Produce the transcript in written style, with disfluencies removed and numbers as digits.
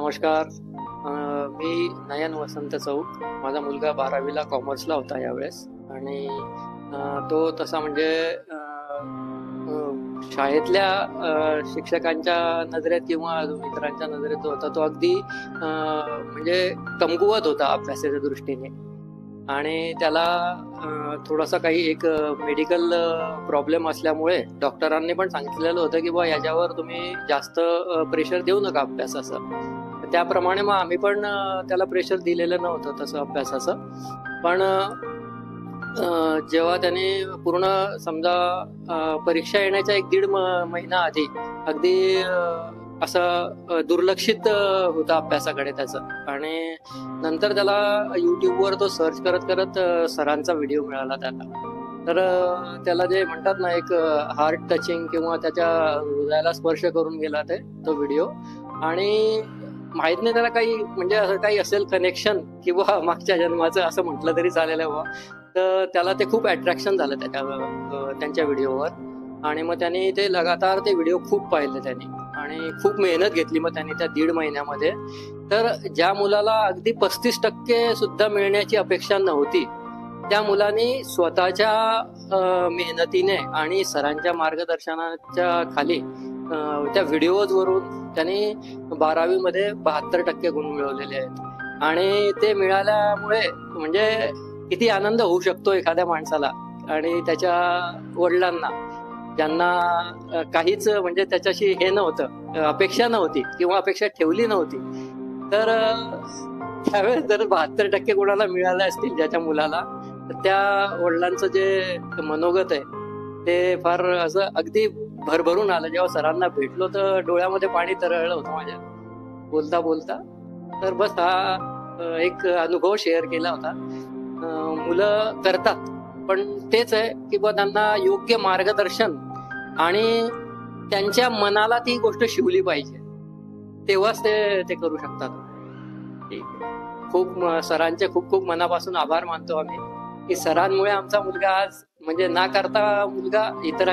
नमस्कार. मी नयन वसंत चौक. माझा मुलगा 12वीला कॉमर्सला होता यावेळेस आणि तो तसा म्हणजे शाळेतल्या शिक्षकांच्या नजरेत किंवा अजून इतरांच्या नजरेत जो होता तो अगदी म्हणजे कमकुवत होता अभ्यासाच्या दृष्टीने आणि त्याला थोडासा काही एक मेडिकल प्रॉब्लेम असल्यामुळे डॉक्टरांनी पण सांगितलेलं होतं की बा याच्यावर तुम्ही जास्त प्रेशर देऊ नका अभ्यासाचं. त्याप्रमाणे मग आम्ही पण त्याला प्रेशर दिलेलं नव्हतं तसं अभ्यासाचं. पण जेव्हा त्याने पूर्ण समजा परीक्षा येण्याच्या 1-1.5 महिना आधी अगदी असं दुर्लक्षित होता अभ्यासाकडे त्याचं आणि नंतर त्याला युट्यूबवर तो सर्च करत करत सरांचा व्हिडिओ मिळाला त्याला. तर त्याला जे म्हणतात ना एक हार्ट टचिंग किंवा त्याच्या हृदयाला स्पर्श करून गेला तो व्हिडिओ आणि माहित नाही त्याला काही म्हणजे असं काही असेल कनेक्शन किंवा मागच्या जन्माचं असं म्हटलं तरी चालेल बाबा. तर त्याला ते खूप अट्रॅक्शन झालं त्यांच्या व्हिडिओवर आणि मग त्यांनी ते लगातार ते व्हिडिओ खूप पाहिले त्यांनी आणि खूप मेहनत घेतली मग त्यांनी त्या 1.5 महिन्यामध्ये. तर ज्या मुलाला अगदी 35% सुद्धा मिळण्याची अपेक्षा नव्हती त्या मुलांनी स्वतःच्या मेहनतीने आणि सरांच्या मार्गदर्शनाच्या खाली त्या व्हिडिओज वरून त्यांनी 12वीमध्ये 72% गुण मिळवलेले आहेत आणि ते मिळाल्यामुळे म्हणजे किती आनंद होऊ शकतो एखाद्या माणसाला आणि त्याच्या वडिलांना ज्यांना काहीच म्हणजे त्याच्याशी हे नव्हतं, अपेक्षा नव्हती किंवा अपेक्षा ठेवली नव्हती. तर त्यावेळेस जर 72% कोणाला मिळाले असतील ज्याच्या मुलाला तर त्या वडिलांचं जे मनोगत आहे ते फार असं अगदी भरभरून आलं. जेव्हा सरांना भेटलो तर डोळ्यामध्ये पाणी तरळलं होतं माझ्या बोलता बोलता. तर बस हा एक अनुभव शेअर केला होता. मुलं करतात पण तेच आहे की बा त्यांना योग्य मार्गदर्शन आणि त्यांच्या मनाला ती गोष्ट शिवली पाहिजे तेव्हाच ते करू शकतात. ठीक आहे. खूप सरांचे खूप खूप मनापासून आभार मानतो आम्ही की सरांमुळे आमचा मुलगा आज म्हणजे ना करता मुलगा इतर